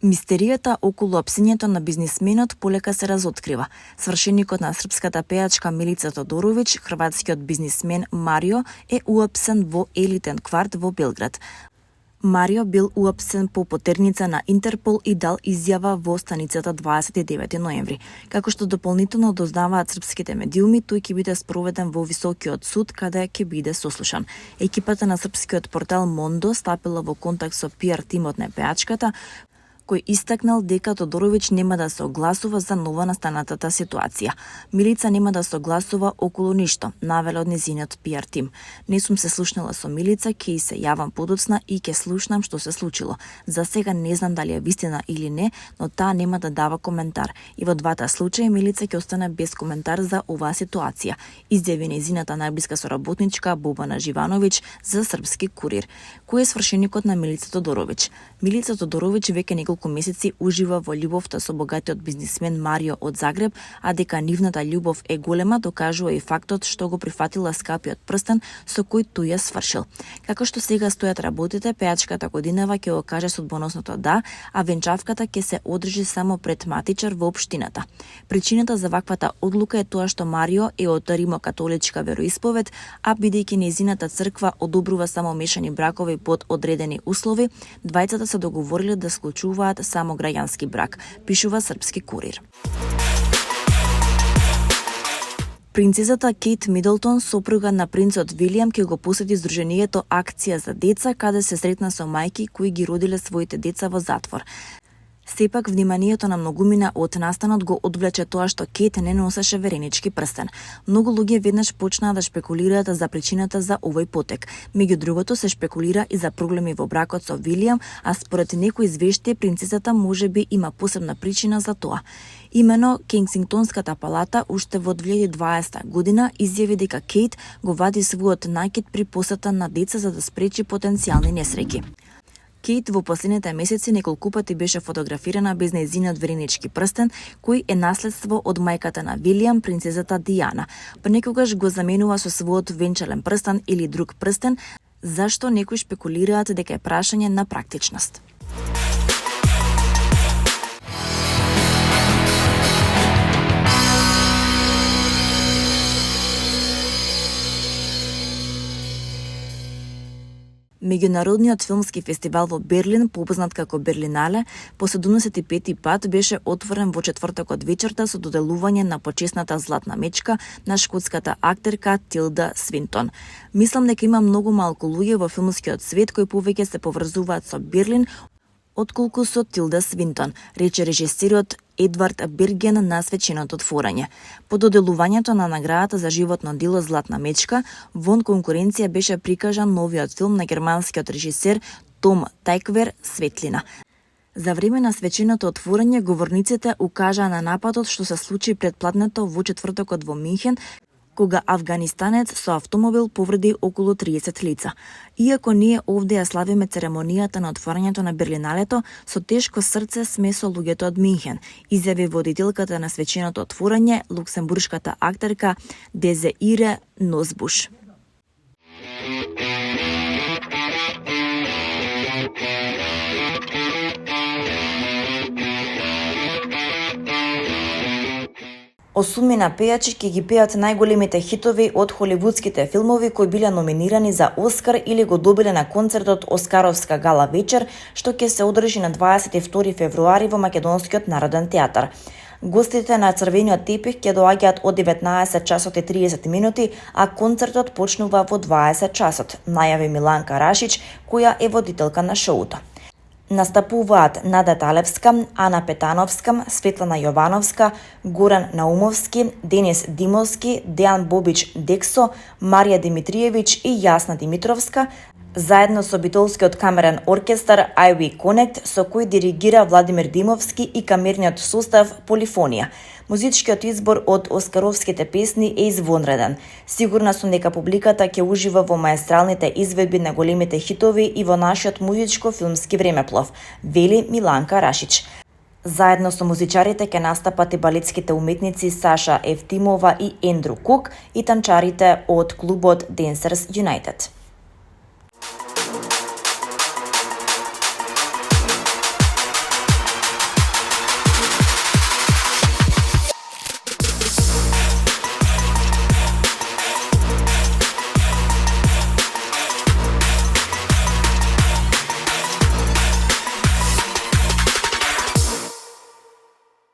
Мистеријата околу апсењето на бизнисменот полека се разоткрива. Свршеникот на српската пејачка Милица Тодоровиќ, хрватскиот бизнисмен Марио, е уапсен во елитен кварт во Белград. Марио бил уапсен по потерница на Интерпол и дал изјава во станицата 29 ноември. Како што дополнително дознаваат српските медиуми, тој ќе биде спроведен во Високиот суд, каде ќе биде сослушан. Екипата на српскиот портал Мондо стапила во контакт со пиар тимот на пејачката, кој истакнал дека Тодоровиќ нема да се огласува за нова настанатата ситуација. Милица нема да се огласува околу ништо, навела од незиниот пиар тим. Не сум се слушнала со Милица, ќе се јавам подоцна и ќе слушнам што се случило. За сега не знам дали е вистина или не, но таа нема да дава коментар. И во двата случаи Милица ќе остане без коментар за оваа ситуација, изјави незината најблиска соработничка Бобана Живановиќ за Српски курир. Кој е свршеникот на Милица Тодоровиќ? Милица Тодоровиќ веќе неколку месеци ужива во љубовта со богатиот бизнисмен Марио од Загреб, а дека нивната љубов е голема докажува и фактот што го прифатила скапиот прстен со кој тој ја свршил. Како што сега стојат работите, пејачката годинава ќе го каже судбоносното да, а венчавката ќе се одржи само пред матичар во општината. Причината за ваквата одлука е тоа што Марио е од римокатоличка вероисповед, а бидејќи незината црква одобрува само мешани бракови под одредени услови, двајцата се договориле да склучуваат само граѓански брак, пишува Српски курир. Принцезата Кейт Мидлтон, сопруга на принцот Вилијам, ќе го посети здруженијето Акција за деца, каде се сретна со мајки кои ги родиле своите деца во затвор. Сепак, вниманието на многумина од настанот го одвлече тоа што Кейт не носеше веренички прстен. Многу луѓе веднаш почнаа да шпекулираат за причината за овој потек. Меѓу другото се шпекулира и за проблеми во бракот со Вилијам, а според некои извешти принцесата можеби има посебна причина за тоа. Имено, Кенсингтонската палата уште во 2020 година изјави дека Кейт го вади својот накид при посета на деца за да спречи потенцијални несреќи. Кейт во последните месеци неколку пати беше фотографирана без нејзиниот веренички прстен, кој е наследство од мајката на Вилијам, принцезата Дијана. Понекогаш го заменува со својот венчален прстен или друг прстен, зашто некои шпекулираат дека е прашање на практичност. Меѓународниот филмски фестивал во Берлин, попознат како Берлинале, по 75-ти пат беше отворен во четвртокот вечерта со доделување на почесната златна мечка на шкотската актерка Тилда Свинтон. Мислам дека има многу малку луѓе во филмскиот свет кои повеќе се поврзуваат со Берлин отколку со Тилда Свинтон, рече режисерот Едвард Берген на свеченото отворање. По доделувањето на наградата за животно дело Златна мечка, вон конкуренција беше прикажан новиот филм на германскиот режисер Том Тајквер Светлина. За време на свеченото отворање говорниците укажаа на нападот што се случи пред пладнето во четвртокот во Минхен, кога афганистанец со автомобил повреди околу 30 лица. Иако ние овде ја славиме церемонијата на отворањето на Берлиналето, со тешко срце сме со луѓето од Минхен, изјави водителката на свеченото отворање, луксембуршката актерка Дезеире Нозбуш. Осумина пејачи ќе ги пеат најголемите хитови од холивудските филмови кои биле номинирани за Оскар или го добиле на концертот Оскаровска гала вечер, што ќе се одржи на 22 февруари во Македонскиот народен театар. Гостите на црвениот тепих ќе доаѓаат од 19 часот и 30 минути, а концертот почнува во 20 часот, најави Миланка Рашич, која е водителка на шоуто. Настапуваат Нада Талевска, Ана Петановска, Светлана Јовановска, Горан Наумовски, Денис Димовски, Дејан Бобич Дексо, Марија Димитриевиќ и Јасна Димитровска, заедно со битолскиот камерен оркестар I We Connect, со кој диригира Владимир Димовски, и камерниот состав Полифонија. Музичкиот избор од оскаровските песни е извонреден. Сигурна сум дека публиката ќе ужива во маестралните изведби на големите хитови и во нашиот музичко-филмски времеплов, вели Миланка Рашич. Заедно со музичарите ќе настапат и балетските уметници Саша Евтимова и Ендру Кук и танчарите од клубот Dancers United.